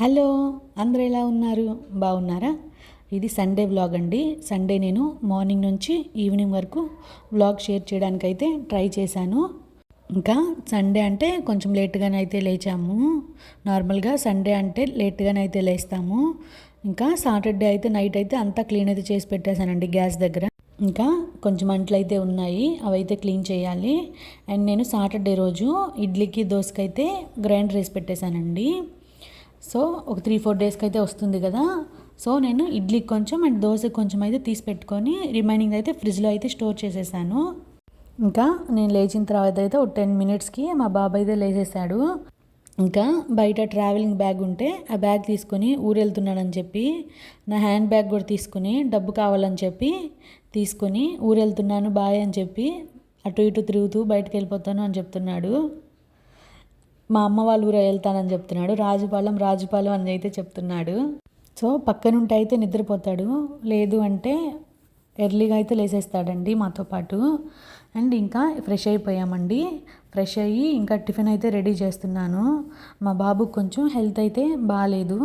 Hello, అందరూ ఎలా ఉన్నారు? బాగున్నారా? ఇది సండే వ్లాగ్ అండి. సండే నేను మార్నింగ్ నుంచి ఈవినింగ్ వరకు వ్లాగ్ షేర్ చేయడానికైతే ట్రై చేశాను. ఇంకా సండే అంటే కొంచెం లేట్గానే అయితే లేచాము. నార్మల్గా సండే అంటే లేట్గానే అయితే లేస్తాము. ఇంకా సాటర్డే అయితే నైట్ అయితే అంతా క్లీన్ అయితే చేసి పెట్టేశానండి గ్యాస్ దగ్గర. ఇంకా కొంచెం అంట్లు అయితే ఉన్నాయి, అవైతే క్లీన్ చేయాలి. అండ్ నేను సాటర్డే రోజు ఇడ్లీకి దోసకైతే గ్రైండర్ వేసి పెట్టేశానండి. సో ఒక 3-4 డేస్కి అయితే వస్తుంది కదా. సో నేను ఇడ్లీకి కొంచెం అండ్ దోశకి కొంచెం అయితే తీసి పెట్టుకొని రిమైనింగ్ అయితే ఫ్రిడ్జ్లో అయితే స్టోర్ చేసేసాను. ఇంకా నేను లేచిన తర్వాత అయితే ఒక 10 మినిట్స్కి మా బాబాయ్ అయితే లేచేసాడు. ఇంకా బయట ట్రావెలింగ్ బ్యాగ్ ఉంటే ఆ బ్యాగ్ తీసుకొని ఊరు వెళ్తున్నాడని చెప్పి నా హ్యాండ్ బ్యాగ్ కూడా తీసుకుని డబ్బు కావాలని చెప్పి తీసుకొని ఊరు వెళ్తున్నాను బాయ్ అని చెప్పి అటు ఇటు తిరుగుతూ బయటకు వెళ్ళిపోతాను అని చెప్తున్నాడు. మా అమ్మ వాళ్ళ ఊరు వెళ్తానని చెప్తున్నాడు. రాజుపాలెం అని అయితే చెప్తున్నాడు. సో పక్కనుంటే అయితే నిద్రపోతాడు, లేదు అంటే ఎర్లీగా అయితే లేసేస్తాడండి మాతో పాటు. అండ్ ఇంకా ఫ్రెష్ అయిపోయామండి. ఫ్రెష్ అయ్యి ఇంకా టిఫిన్ అయితే రెడీ చేస్తున్నాను. మా బాబుకు కొంచెం హెల్త్ అయితే బాగాలేదు,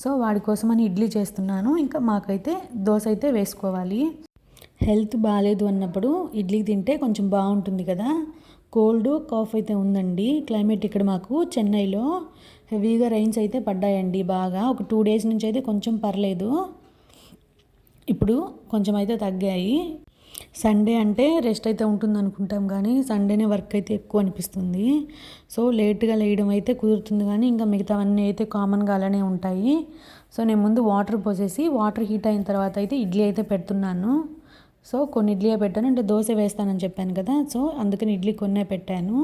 సో వాడి కోసమని ఇడ్లీ చేస్తున్నాను. ఇంకా మాకైతే దోశ అయితే వేసుకోవాలి. హెల్త్ బాగాలేదు అన్నప్పుడు ఇడ్లీ తింటే కొంచెం బాగుంటుంది కదా. కోల్డ్ కాఫ్ అయితే ఉందండి. క్లైమేట్ ఇక్కడ మాకు చెన్నైలో హెవీగా రైన్స్ అయితే పడ్డాయండి బాగా. ఒక 2 డేస్ నుంచి అయితే కొంచెం పర్లేదు, ఇప్పుడు కొంచెం అయితే తగ్గాయి. సండే అంటే రెస్ట్ అయితే ఉంటుంది అనుకుంటాం, కానీ సండేనే వర్క్ అయితే ఎక్కువ అనిపిస్తుంది. సో లేట్గా లేయడం అయితే కుదురుతుంది, కానీ ఇంకా మిగతావన్నీ అయితే కామన్గా అలానే ఉంటాయి. సో నేను ముందు వాటర్ పోసేసి వాటర్ హీట్ అయిన తర్వాత అయితే ఇడ్లీ అయితే పెడుతున్నాను. సో కొన్ని ఇడ్లీ పెట్టాను, అంటే దోశ వేస్తానని చెప్పాను కదా, సో అందుకని ఇడ్లీ కొన్నే పెట్టాను.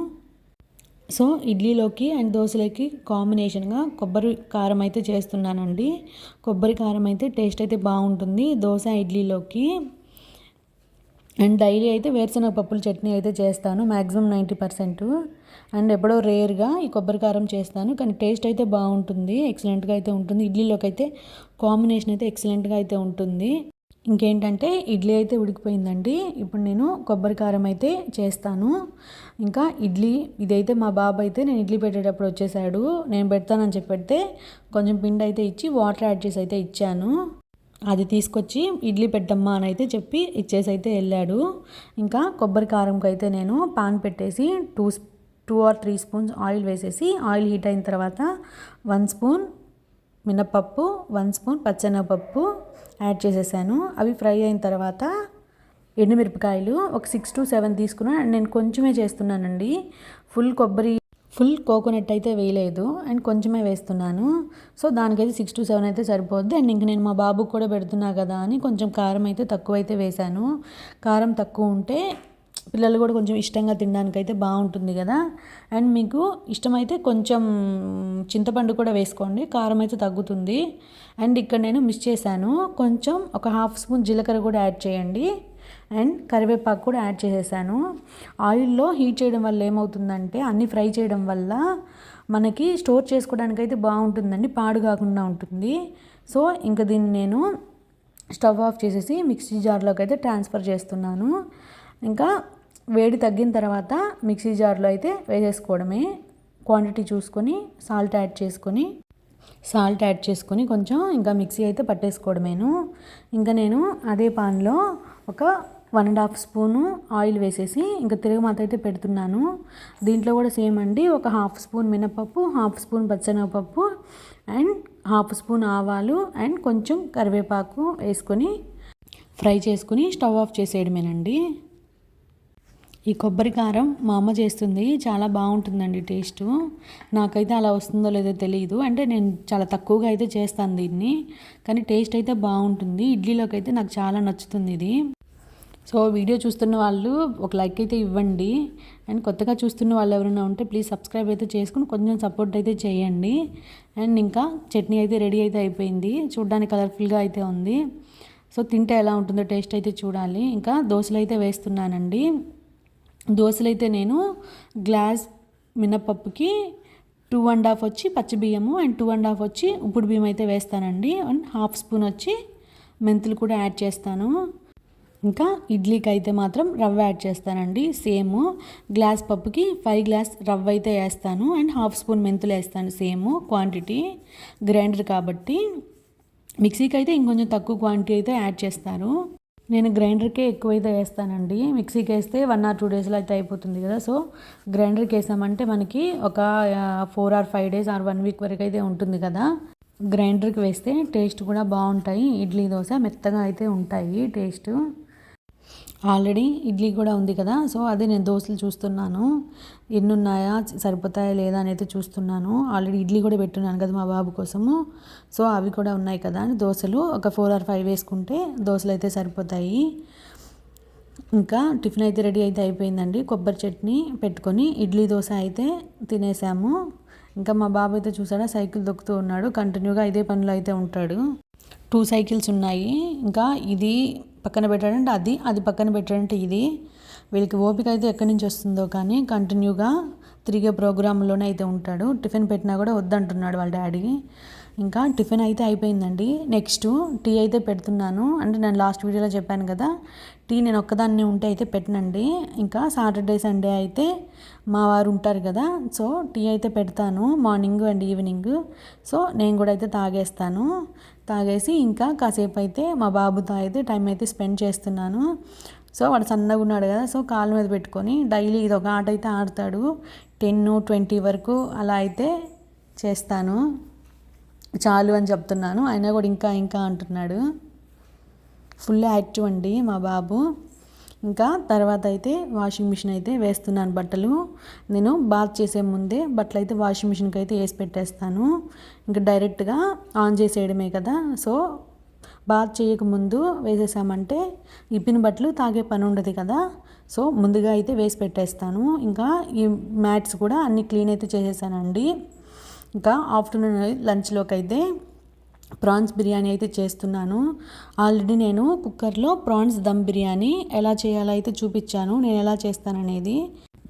సో ఇడ్లీలోకి అండ్ దోశలోకి కాంబినేషన్గా కొబ్బరి కారం అయితే చేస్తున్నానండి. కొబ్బరి కారం అయితే టేస్ట్ అయితే బాగుంటుంది దోశ ఇడ్లీలోకి. అండ్ డైలీ అయితే వేరుశనగ పప్పుల చట్నీ అయితే చేస్తాను మ్యాక్సిమం 90%. అండ్ ఎప్పుడో రేర్గా ఈ కొబ్బరి కారం చేస్తాను, కానీ టేస్ట్ అయితే బాగుంటుంది, ఎక్సలెంట్గా అయితే ఉంటుంది. ఇడ్లీలోకి అయితే కాంబినేషన్ అయితే ఎక్సలెంట్గా అయితే ఉంటుంది. ఇంకేంటంటే ఇడ్లీ అయితే ఉడికిపోయిందండి. ఇప్పుడు నేను కొబ్బరి కారం అయితే చేస్తాను. ఇంకా ఇడ్లీ ఇదైతే మా బాబు అయితే నేను ఇడ్లీ పెట్టేటప్పుడు వచ్చేసాడు. నేను పెడతానని చెప్పి పెడితే కొంచెం పిండి అయితే ఇచ్చి వాటర్ యాడ్ చేసి అయితే ఇచ్చాను. అది తీసుకొచ్చి ఇడ్లీ పెట్టమ్మా అని అయితే చెప్పి ఇచ్చేసి అయితే వెళ్ళాడు. ఇంకా కొబ్బరి కారంకి అయితే నేను పాన్ పెట్టేసి 2 or 3 స్పూన్స్ ఆయిల్ వేసేసి ఆయిల్ హీట్ అయిన తర్వాత 1 స్పూన్ మినపప్పు 1 స్పూన్ పచ్చెనగపప్పు యాడ్ చేసేసాను. అవి ఫ్రై అయిన తర్వాత ఎండుమిరపకాయలు ఒక 6 to 7 తీసుకున్నాను. అండ్ నేను కొంచెమే చేస్తున్నానండి, ఫుల్ కోకోనట్ అయితే వేయలేదు, అండ్ కొంచెమే వేస్తున్నాను. సో దానికైతే 6 to 7 అయితే సరిపోద్ది. అండ్ ఇంక నేను మా బాబుకి కూడా పెడుతున్నా కదా అని కొంచెం కారం అయితే తక్కువ అయితే వేశాను. కారం తక్కువ ఉంటే పిల్లలు కూడా కొంచెం ఇష్టంగా తినడానికి అయితే బాగుంటుంది కదా. అండ్ మీకు ఇష్టమైతే కొంచెం చింతపండు కూడా వేసుకోండి, కారం అయితే తగ్గుతుంది. అండ్ ఇక్కడ నేను మిక్స్ చేశాను, కొంచెం ఒక 1/2 స్పూన్ జీలకర్ర కూడా యాడ్ చేయండి. అండ్ కరివేపాకు కూడా యాడ్ చేసేసాను. ఆయిల్లో హీట్ చేయడం వల్ల ఏమవుతుందంటే అన్నీ ఫ్రై చేయడం వల్ల మనకి స్టోర్ చేసుకోవడానికి అయితే బాగుంటుందండి, పాడు కాకుండా ఉంటుంది. సో ఇంకా దీన్ని నేను స్టవ్ ఆఫ్ చేసేసి మిక్సీ జార్లోకి అయితే ట్రాన్స్ఫర్ చేస్తున్నాను. ఇంకా వేడి తగ్గిన తర్వాత మిక్సీ జార్లో అయితే వేసేసుకోవడమే. క్వాంటిటీ చూసుకొని సాల్ట్ యాడ్ చేసుకొని కొంచెం ఇంకా మిక్సీ అయితే పట్టేసుకోవడమేను. ఇంకా నేను అదే పాన్లో ఒక 1.5 స్పూను ఆయిల్ వేసేసి ఇంకా తిరగమాత అయితే పెడుతున్నాను. దీంట్లో కూడా సేమ్ అండి, ఒక 1/2 స్పూన్ మినపప్పు, 1/2 స్పూన్ పచ్చెనగపప్పు అండ్ 1/2 స్పూన్ ఆవాలు అండ్ కొంచెం కరివేపాకు వేసుకొని ఫ్రై చేసుకుని స్టవ్ ఆఫ్ చేసేయడమేనండి. ఈ కొబ్బరి కారం మా అమ్మ చేస్తుంది, చాలా బాగుంటుందండి టేస్ట్. నాకైతే అలా వస్తుందో లేదో తెలియదు, అంటే నేను చాలా తక్కువగా అయితే చేస్తాను దీన్ని, కానీ టేస్ట్ అయితే బాగుంటుంది. ఇడ్లీలోకి అయితే నాకు చాలా నచ్చుతుంది ఇది. సో వీడియో చూస్తున్న వాళ్ళు ఒక లైక్ అయితే ఇవ్వండి. అండ్ కొత్తగా చూస్తున్న వాళ్ళు ఎవరైనా ఉంటే ప్లీజ్ సబ్స్క్రైబ్ అయితే చేసుకుని కొంచెం సపోర్ట్ అయితే చేయండి. అండ్ ఇంకా చట్నీ అయితే రెడీ అయితే అయిపోయింది, చూడడానికి కలర్ఫుల్గా అయితే ఉంది. సో తింటే ఎలా ఉంటుందో టేస్ట్ అయితే చూడాలి. ఇంకా దోశలు అయితే వేస్తున్నానండి. దోశలు అయితే నేను గ్లాస్ మినపప్పుకి 2.5 వచ్చి పచ్చి బియ్యము అండ్ 2.5 వచ్చి ఉప్పుడు బియ్యం అయితే వేస్తానండి. అండ్ 1/2 స్పూన్ వచ్చి మెంతులు కూడా యాడ్ చేస్తాను. ఇంకా ఇడ్లీకి అయితే మాత్రం రవ్వ యాడ్ చేస్తానండి. సేమ్ గ్లాస్ పప్పుకి 5 గ్లాస్ రవ్వ అయితే వేస్తాను అండ్ హాఫ్ స్పూన్ మెంతులు వేస్తాను. సేమ్ క్వాంటిటీ, గ్రైండర్ కాబట్టి. మిక్సీకి అయితే ఇంకొంచెం తక్కువ క్వాంటిటీ అయితే యాడ్ చేస్తారు. నేను గ్రైండర్కే ఎక్కువైతే వేస్తానండి. మిక్సీకి వేస్తే 1 or 2 డేస్లో అయితే అయిపోతుంది కదా. సో గ్రైండర్కి వేసామంటే మనకి ఒక 4 or 5 days or 1 week వరకు అయితే ఉంటుంది కదా. గ్రైండర్కి వేస్తే టేస్ట్ కూడా బాగుంటాయి. ఇడ్లీ దోశ మెత్తగా అయితే ఉంటాయి టేస్ట్. ఆల్రెడీ ఇడ్లీ కూడా ఉంది కదా. సో అదే నేను దోశలు చూస్తున్నాను, ఎన్ని ఉన్నాయా, సరిపోతాయా లేదా అని అయితే చూస్తున్నాను. ఆల్రెడీ ఇడ్లీ కూడా పెట్టున్నాను కదా మా బాబు కోసము. సో అవి కూడా ఉన్నాయి కదా అని దోశలు ఒక 4 or 5 వేసుకుంటే దోశలు అయితే సరిపోతాయి. ఇంకా టిఫిన్ అయితే రెడీ అయితే అయిపోయిందండి. కొబ్బరి చట్నీ పెట్టుకొని ఇడ్లీ దోశ అయితే తినేసాము. ఇంకా మా బాబు అయితే చూసాడా సైకిల్ దొక్కుతూ ఉన్నాడు. కంటిన్యూగా ఇదే పనిలో అయితే ఉంటాడు. 2 సైకిల్స్ ఉన్నాయి. ఇంకా ఇది పక్కన పెట్టాడంటే అది పక్కన పెట్టాడంటే ఇది. వీళ్ళకి ఓపిక అయితే ఎక్కడి నుంచి వస్తుందో కానీ కంటిన్యూగా తిరిగే ప్రోగ్రాంలోనే అయితే ఉంటాడు. టిఫిన్ పెట్టినా కూడా వద్దంటున్నాడు వాళ్ళ డాడీ. ఇంకా టిఫిన్ అయితే అయిపోయిందండి. నెక్స్ట్ టీ అయితే పెడుతున్నాను. అంటే నేను లాస్ట్ వీడియోలో చెప్పాను కదా, టీ నేను ఒక్కదాన్ని ఉంటే అయితే పెట్టనండి. ఇంకా సాటర్డే సండే అయితే మా వారు ఉంటారు కదా. సో టీ అయితే పెడతాను మార్నింగ్ అండ్ ఈవినింగ్. సో నేను కూడా అయితే తాగేసి ఇంకా కాసేపు అయితే మా బాబుతో అయితే టైం అయితే స్పెండ్ చేస్తున్నాను. సో వాడు సన్నగా ఉన్నాడు కదా. సో కాళ్ళ మీద పెట్టుకొని డైలీ ఇది ఒక ఆట అయితే ఆడతాడు. 10-20 వరకు అలా అయితే చేస్తాను. చాలు అని చెప్తున్నాను, అయినా కూడా ఇంకా అంటున్నాడు. ఫుల్ యాక్టివ్ అండి మా బాబు. ఇంకా తర్వాత అయితే వాషింగ్ మిషన్ అయితే వేస్తున్నాను బట్టలు. నేను బాత్ చేసే ముందే బట్టలు అయితే వాషింగ్ మిషన్కి అయితే వేసి పెట్టేస్తాను. ఇంకా డైరెక్ట్గా ఆన్ చేసేయడమే కదా. సో బాత్ చేయకముందు వేసేసామంటే ఇప్పిన బట్టలు తాగే పని ఉండదు కదా. సో ముందుగా అయితే వేసి పెట్టేస్తాను. ఇంకా ఈ మ్యాట్స్ కూడా అన్నీ క్లీన్ అయితే చేసేసానండి. ఇంకా ఆఫ్టర్నూన్ లంచ్లోకి అయితే ప్రాన్స్ బిర్యానీ అయితే చేస్తున్నాను. ఆల్రెడీ నేను కుక్కర్లో ప్రాన్స్ దమ్ బిర్యానీ ఎలా చేయాలో అయితే చూపించాను, నేను ఎలా చేస్తాననేది.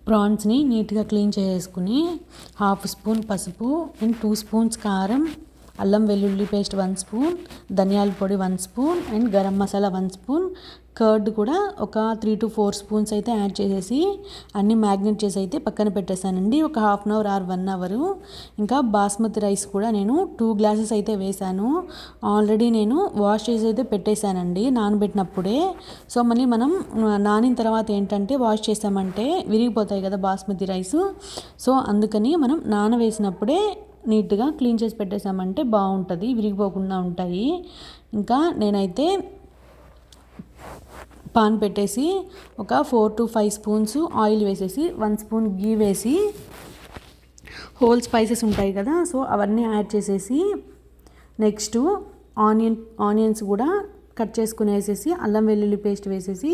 ప్రాన్స్ని నీట్గా క్లీన్ చేసుకుని 1/2 స్పూన్ పసుపు అండ్ 2 స్పూన్స్ కారం, అల్లం వెల్లుల్లి పేస్ట్ 1 స్పూన్, ధనియాల పొడి 1 spoon and garam masala 1 spoon, curd కూడా ఒక 3 to 4 స్పూన్స్ అయితే యాడ్ చేసేసి అన్నీ మ్యాగ్నేట్ చేసి అయితే పక్కన పెట్టేశానండి ఒక 1/2 hour or 1 hour. ఇంకా బాస్మతి రైస్ కూడా నేను 2 glasses అయితే వేసాను. ఆల్రెడీ నేను వాష్ చేసి అయితే పెట్టేశానండి నానబెట్టినప్పుడే. సో మళ్ళీ మనం నానిన తర్వాత ఏంటంటే వాష్ చేసామంటే విరిగిపోతాయి కదా బాస్మతి రైస్. సో అందుకని మనం నానవేసినప్పుడే నీట్గా క్లీన్ చేసి పెట్టేసామంటే బాగుంటుంది, విరిగిపోకుండా ఉంటాయి. ఇంకా నేనైతే పాన్ పెట్టేసి ఒక 4 to 5 స్పూన్స్ ఆయిల్ వేసేసి 1 స్పూన్ గీ వేసి హోల్ స్పైసెస్ ఉంటాయి కదా. సో అవన్నీ యాడ్ చేసేసి నెక్స్ట్ ఆనియన్స్ కూడా కట్ చేసుకుని వేసేసి అల్లం వెల్లుల్లి పేస్ట్ వేసేసి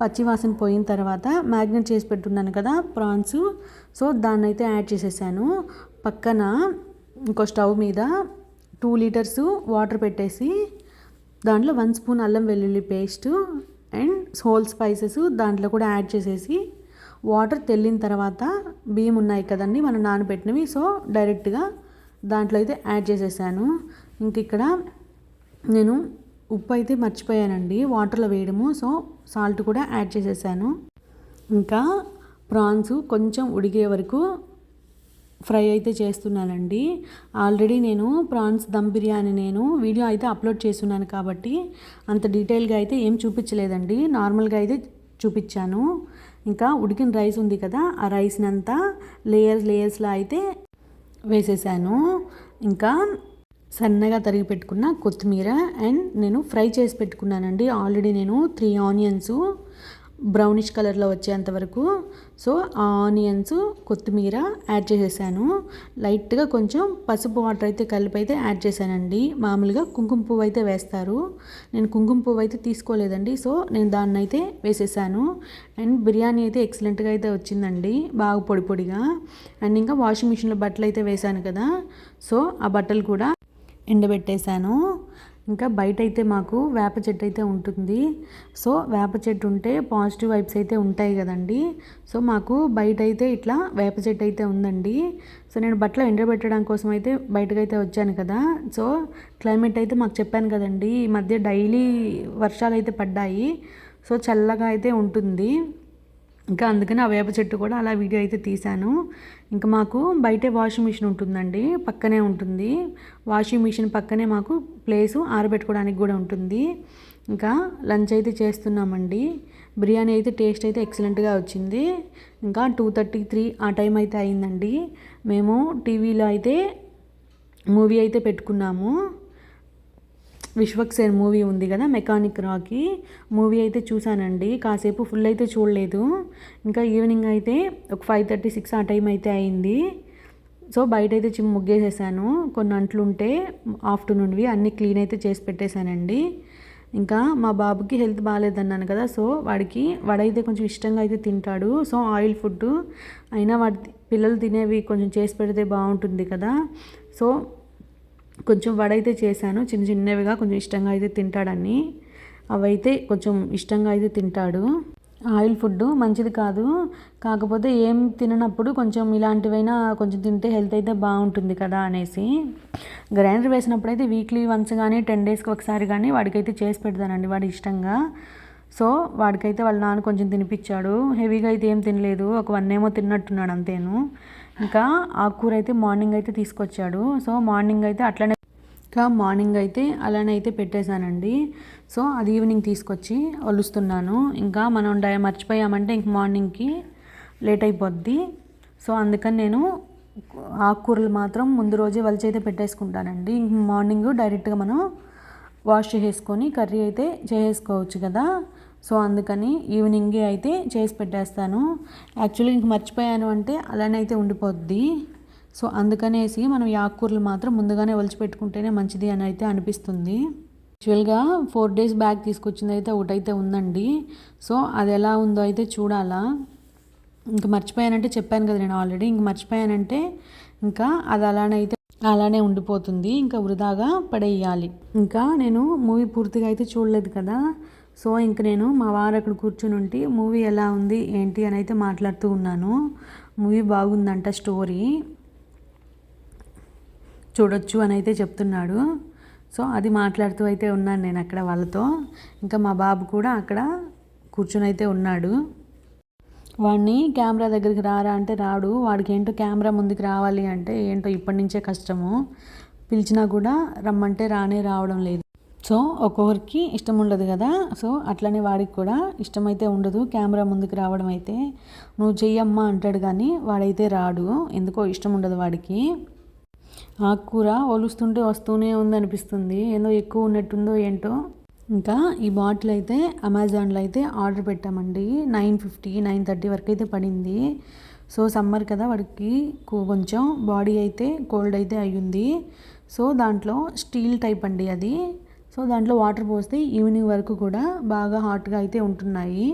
పచ్చివాసన పోయిన తర్వాత మ్యాగ్నేట్ చేసి పెట్టున్నాను కదా ప్రాన్స్. సో దాన్ని అయితే యాడ్ చేసేసాను. పక్కన ఇంకో స్టవ్ మీద 2 liters వాటర్ పెట్టేసి దాంట్లో 1 స్పూన్ అల్లం వెల్లుల్లి పేస్ట్ అండ్ హోల్ స్పైసెస్ దాంట్లో కూడా యాడ్ చేసేసి వాటర్ తెల్లిన తర్వాత బియ్యం ఉన్నాయి కదండి మనం నానబెట్టినవి. సో డైరెక్ట్గా దాంట్లో అయితే యాడ్ చేసేసాను. ఇంక ఇక్కడ నేను ఉప్పు అయితే మర్చిపోయానండి వాటర్లో వేయడము. సో సాల్ట్ కూడా యాడ్ చేసేసాను. ఇంకా ప్రాన్స్ కొంచెం ఉడికే వరకు ఫ్రై అయితే చేస్తున్నానండి. ఆల్రెడీ నేను ప్రాన్స్ దమ్ బిర్యానీ నేను వీడియో అయితే అప్లోడ్ చేస్తున్నాను కాబట్టి అంత డీటెయిల్గా అయితే ఏం చూపించలేదండి, నార్మల్గా అయితే చూపించాను. ఇంకా ఉడికిన రైస్ ఉంది కదా, ఆ రైస్ని అంతా లేయర్స్లో అయితే వేసేసాను. ఇంకా సన్నగా తరిగి పెట్టుకున్న కొత్తిమీర అండ్ నేను ఫ్రై చేసి పెట్టుకున్నానండి. ఆల్రెడీ నేను 3 onions బ్రౌనిష్ కలర్లో వచ్చేంత వరకు. సో ఆ ఆనియన్స్ కొత్తిమీర యాడ్ చేసేసాను. లైట్గా కొంచెం పసుపు వాటర్ అయితే కలిపి అయితే యాడ్ చేశానండి. మామూలుగా కుంకుమ పువ్వు అయితే వేస్తారు, నేను కుంకుమ పువ్వు అయితే తీసుకోలేదండి. సో నేను దాన్ని అయితే వేసేసాను. అండ్ బిర్యానీ అయితే ఎక్సలెంట్గా అయితే వచ్చిందండి, బాగా పొడి పొడిగా. అండ్ ఇంకా వాషింగ్ మిషన్లో బట్టలు అయితే వేశాను కదా, సో ఆ బట్టలు కూడా ఎండబెట్టేశాను. ఇంకా బయట అయితే మాకు వేప చెట్టు అయితే ఉంటుంది. సో వేప చెట్టు ఉంటే పాజిటివ్ వైబ్స్ అయితే ఉంటాయి కదండి. సో మాకు బయట అయితే ఇట్లా వేప చెట్టు అయితే ఉందండి. సో నేను బట్టలు ఎండబెట్టడం కోసం అయితే బయటకైతే వచ్చాను కదా. సో క్లైమేట్ అయితే మాకు చెప్పాను కదండి, ఈ మధ్య డైలీ వర్షాలు అయితే పడ్డాయి. సో చల్లగా అయితే ఉంటుంది. ఇంకా అందుకని ఆ వేప చెట్టు కూడా అలా వీడియో అయితే తీశాను. ఇంకా మాకు బయటే వాషింగ్ మిషన్ ఉంటుందండి, పక్కనే ఉంటుంది. వాషింగ్ మిషన్ పక్కనే మాకు ప్లేసు ఆరబెట్టుకోవడానికి కూడా ఉంటుంది. ఇంకా లంచ్ అయితే చేస్తున్నామండి. బిర్యానీ అయితే టేస్ట్ అయితే ఎక్సలెంట్గా వచ్చింది. ఇంకా 2:33 ఆ టైం అయితే అయిందండి. మేము టీవీలో అయితే మూవీ అయితే పెట్టుకున్నాము. విశ్వక్సేన్ మూవీ ఉంది కదా, మెకానిక్ రాకీ మూవీ అయితే చూశానండి. కాసేపు ఫుల్ అయితే చూడలేదు. ఇంకా ఈవినింగ్ అయితే ఒక 5:36 ఆ టైం అయితే అయింది. సో బయట అయితే ముగ్గేసేసాను. కొన్ని అంట్లుంటే ఆఫ్టర్నూన్వి అన్నీ క్లీన్ అయితే చేసి పెట్టేశానండి. ఇంకా మా బాబుకి హెల్త్ బాగాలేదన్నాను కదా, సో వాడైతే కొంచెం ఇష్టంగా అయితే తింటాడు. సో ఆయిల్ ఫుడ్ అయినా పిల్లలు తినేవి కొంచెం చేసి పెడితే బాగుంటుంది కదా. సో కొంచెం వడైతే చేశాను, చిన్న చిన్నవిగా, కొంచెం ఇష్టంగా అయితే తింటాడని. అవైతే కొంచెం ఇష్టంగా అయితే తింటాడు. ఆయిల్ ఫుడ్ మంచిది కాదు, కాకపోతే ఏం తిననప్పుడు కొంచెం ఇలాంటివైనా కొంచెం తింటే హెల్త్ అయితే బాగుంటుంది కదా అనేసి. గ్రైండర్ వేసినప్పుడు అయితే వీక్లీ వన్స్ కానీ 10 డేస్కి ఒకసారి కానీ వాడికైతే చేసి పెడతానండి, వాడి ఇష్టంగా. సో వాడికైతే వాళ్ళ నాన్న కొంచెం తినిపించాడు. హెవీగా అయితే ఏం తినలేదు, ఒక 1 ఏమో తిన్నట్టున్నాడు అంతేను. ఇంకా ఆకుకూర అయితే మార్నింగ్ అయితే తీసుకొచ్చాడు. సో మార్నింగ్ అయితే అలానే అయితే పెట్టేశానండి. సో అది ఈవినింగ్ తీసుకొచ్చి వలుస్తున్నాను. ఇంకా మనం మర్చిపోయామంటే ఇంక మార్నింగ్కి లేట్ అయిపోద్ది. సో అందుకని నేను ఆకుకూరలు మాత్రం ముందు రోజే వలిచైతే పెట్టేసుకుంటానండి. ఇంక మార్నింగ్ డైరెక్ట్గా మనం వాష్ చేసేసుకొని కర్రీ అయితే చేసుకోవచ్చు కదా. సో అందుకని ఈవినింగే అయితే చేసి పెట్టేస్తాను. యాక్చువల్లీ ఇంక మర్చిపోయాను అంటే అలానే అయితే ఉండిపోద్ది. సో అందుకనేసి మనం ఈ ఆకుకూరలు మాత్రం ముందుగానే ఒలిచిపెట్టుకుంటేనే మంచిది అని అయితే అనిపిస్తుంది. యాక్చువల్గా 4 డేస్ బ్యాక్ తీసుకొచ్చింది అయితే ఒకటైతే ఉందండి. సో అది ఎలా ఉందో అయితే చూడాలా. ఇంక మర్చిపోయానంటే చెప్పాను కదా నేను ఆల్రెడీ, ఇంక మర్చిపోయానంటే ఇంకా అది అలానే ఉండిపోతుంది, ఇంకా వృధాగా పడేయాలి. ఇంకా నేను మూవీ పూర్తిగా అయితే చూడలేదు కదా. సో ఇంక నేను మా వారు అక్కడ కూర్చొని ఉంటే మూవీ ఎలా ఉంది ఏంటి అని అయితే మాట్లాడుతూ ఉన్నాను. మూవీ బాగుందంట, స్టోరీ చూడొచ్చు అని అయితే చెప్తున్నాడు. సో అది మాట్లాడుతూ అయితే ఉన్నాను నేను అక్కడ వాళ్ళతో. ఇంకా మా బాబు కూడా అక్కడ కూర్చొని అయితే ఉన్నాడు. వాడిని కెమెరా దగ్గరికి రారా అంటే రాడు. వాడికి ఏంటో కెమెరా ముందుకు రావాలి అంటే ఏంటో ఇప్పటి నుంచే కష్టము. పిలిచినా కూడా రమ్మంటే రావడం లేదు. సో ఒక్కొక్కరికి ఇష్టం ఉండదు కదా. సో అట్లనే వాడికి కూడా ఇష్టమైతే ఉండదు కెమెరా ముందుకు రావడం అయితే. నువ్వు చెయ్యమ్మా అంటాడు కానీ వాడైతే రాడు, ఎందుకో ఇష్టం ఉండదు వాడికి. ఆకుకూర ఒలుస్తుంటే వస్తూనే ఉందనిపిస్తుంది, ఏదో ఎక్కువ ఉన్నట్టుందో ఏంటో. ఇంకా ఈ బాటిల్ అయితే అమెజాన్లో అయితే ఆర్డర్ పెట్టామండి. 9:50 9:30 వరకు అయితే పడింది. సో సమ్మర్ కదా, వాడికి కొంచెం బాడీ అయితే కోల్డ్ అయితే అయ్యింది. సో దాంట్లో స్టీల్ టైప్ అండి అది. సో దాంట్లో వాటర్ పోస్తే ఈవినింగ్ వరకు కూడా బాగా హాట్గా అయితే ఉంటున్నాయి.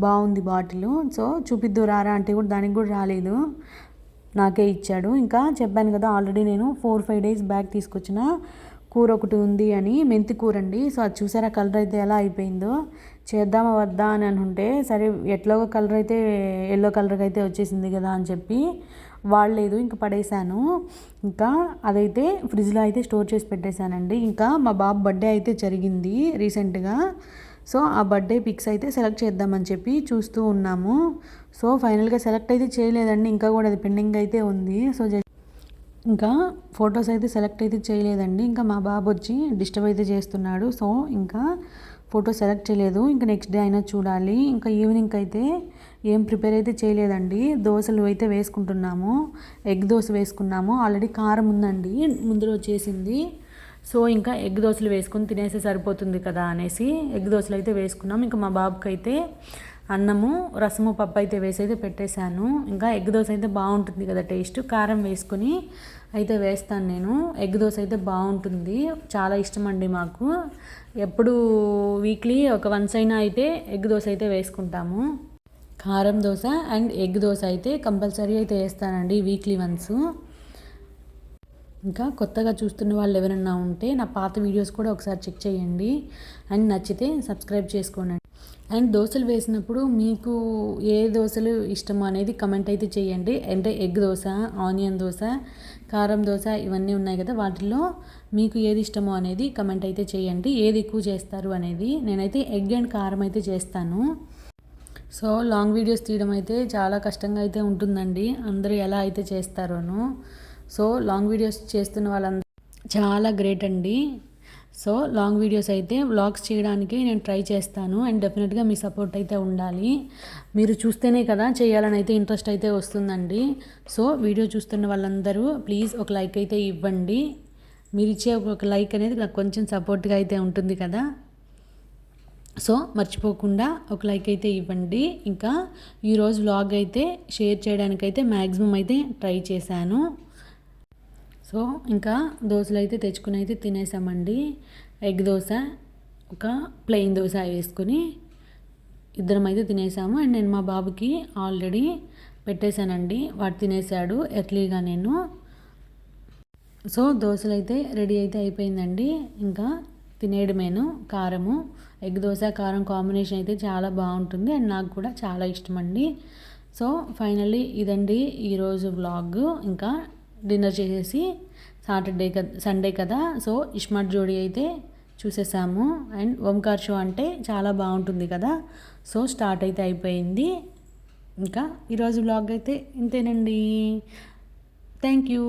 బాగుంది బాటిల్. సో చూపిద్దు రారా అంటే కూడా దానికి కూడా రాలేదు, నాకే ఇచ్చాడు. ఇంకా చెప్పాను కదా ఆల్రెడీ నేను 4-5 డేస్ బ్యాక్ తీసుకొచ్చిన కూర ఒకటి ఉంది అని, మెంతి కూర అండి. సో అది చూసారా కలర్ అయితే ఎలా అయిపోయిందో. చేద్దామా వద్దా అని అనుకుంటే సరే ఎట్లాగో కలర్ అయితే ఎల్లో కలర్కి అయితే వచ్చేసింది కదా అని చెప్పి వాడలేదు, ఇంకా పడేశాను. ఇంకా అదైతే ఫ్రిడ్జ్లో అయితే స్టోర్ చేసి పెట్టేశానండి. ఇంకా మా బాబు బర్త్డే అయితే జరిగింది రీసెంట్గా. సో ఆ బర్త్డే పిక్స్ అయితే సెలెక్ట్ చేద్దామని చెప్పి చూస్తూ ఉన్నాము. సో ఫైనల్గా సెలెక్ట్ అయితే చేయలేదండి, ఇంకా కూడా అది పెండింగ్ అయితే ఉంది. సో ఇంకా ఫొటోస్ అయితే సెలెక్ట్ అయితే చేయలేదండి. ఇంకా మా బాబు వచ్చి డిస్టర్బ్ అయితే చేస్తున్నాడు. సో ఇంకా ఫోటో సెలెక్ట్ చేయలేదు, ఇంకా నెక్స్ట్ డే అయినా చూడాలి. ఇంకా ఈవినింగ్కి అయితే ఏం ప్రిపేర్ అయితే చేయలేదండి. దోశలు అయితే వేసుకుంటున్నాము, ఎగ్ దోశ వేసుకున్నాము. ఆల్రెడీ కారం ఉందండి ముందు రోజు చేసింది. సో ఇంకా ఎగ్ దోశలు వేసుకొని తినేస్తే సరిపోతుంది కదా అనేసి ఎగ్ దోశలు అయితే వేసుకున్నాం. ఇంకా మా బాబుకి అయితే అన్నము రసము పప్పు అయితే వేసి అయితే పెట్టేశాను. ఇంకా ఎగ్ దోశ అయితే బాగుంటుంది కదా టేస్ట్, కారం వేసుకొని అయితే వేస్తాను నేను. ఎగ్ దోశ అయితే బాగుంటుంది, చాలా ఇష్టం అండి మాకు. ఎప్పుడు వీక్లీ ఒక వన్స్ అయినా అయితే ఎగ్ దోశ అయితే వేసుకుంటాము. కారం దోశ అండ్ ఎగ్ దోశ అయితే కంపల్సరీ అయితే వేస్తానండి వీక్లీ వన్స్. ఇంకా కొత్తగా చూస్తున్న వాళ్ళు ఎవరైనా ఉంటే నా పాత వీడియోస్ కూడా ఒకసారి చెక్ చేయండి అండ్ నచ్చితే సబ్స్క్రైబ్ చేసుకోండి. అండ్ దోశలు వేసినప్పుడు మీకు ఏ దోశలు ఇష్టమో అనేది కమెంట్ అయితే చేయండి. అంటే ఎగ్ దోశ, ఆనియన్ దోశ, కారం దోశ ఇవన్నీ ఉన్నాయి కదా, వాటిల్లో మీకు ఏది ఇష్టమో అనేది కమెంట్ అయితే చేయండి. ఏది ఎక్కువ చేస్తారు అనేది. నేనైతే ఎగ్ అండ్ కారం అయితే చేస్తాను. సో లాంగ్ వీడియోస్ తీయడం అయితే చాలా కష్టంగా అయితే ఉంటుందండి. అందరూ ఎలా అయితే చేస్తారోను. సో లాంగ్ వీడియోస్ చేస్తున్న వాళ్ళందరూ చాలా గ్రేట్ అండి. సో లాంగ్ వీడియోస్ అయితే వ్లాగ్స్ చేయడానికి నేను ట్రై చేస్తాను. అండ్ డెఫినెట్గా మీ సపోర్ట్ అయితే ఉండాలి. మీరు చూస్తేనే కదా చేయాలని అయితే ఇంట్రెస్ట్ అయితే వస్తుందండి. సో వీడియో చూస్తున్న వాళ్ళందరూ ప్లీజ్ ఒక లైక్ అయితే ఇవ్వండి. మీరు ఇచ్చే ఒక లైక్ అనేది నాకు కొంచెం సపోర్ట్గా అయితే ఉంటుంది కదా. సో మర్చిపోకుండా ఒక లైక్ అయితే ఇవ్వండి. ఇంకా ఈరోజు వ్లాగ్ అయితే షేర్ చేయడానికైతే మ్యాక్సిమం అయితే ట్రై చేశాను. సో ఇంకా దోశలు అయితే తెచ్చుకుని అయితే తినేసామండి. ఎగ్ దోశ, ఒక ప్లెయిన్ దోశ వేసుకొని ఇద్దరం అయితే తినేసాము. అండ్ నేను మా బాబుకి ఆల్రెడీ పెట్టేశానండి, వాడు తినేసాడు ఎర్లీగా నేను. సో దోశలు అయితే రెడీ అయితే అయిపోయిందండి. ఇంకా తినేయడమేను. కారము ఎగ్ దోశ కారం కాంబినేషన్ అయితే చాలా బాగుంటుంది అండ్ నాకు కూడా చాలా ఇష్టం అండి. సో ఫైనల్లీ ఇదండి ఈరోజు వ్లాగ్. ఇంకా డిన్నర్ చేసేసి సండే కదా, సో ఇస్మార్ట్ జోడీ అయితే చూసేసాము. అండ్ ఓంకార్ షో అంటే చాలా బాగుంటుంది కదా, సో స్టార్ట్ అయితే అయిపోయింది. ఇంకా ఈరోజు వ్లాగ్ అయితే ఇంతేనండి. Thank you.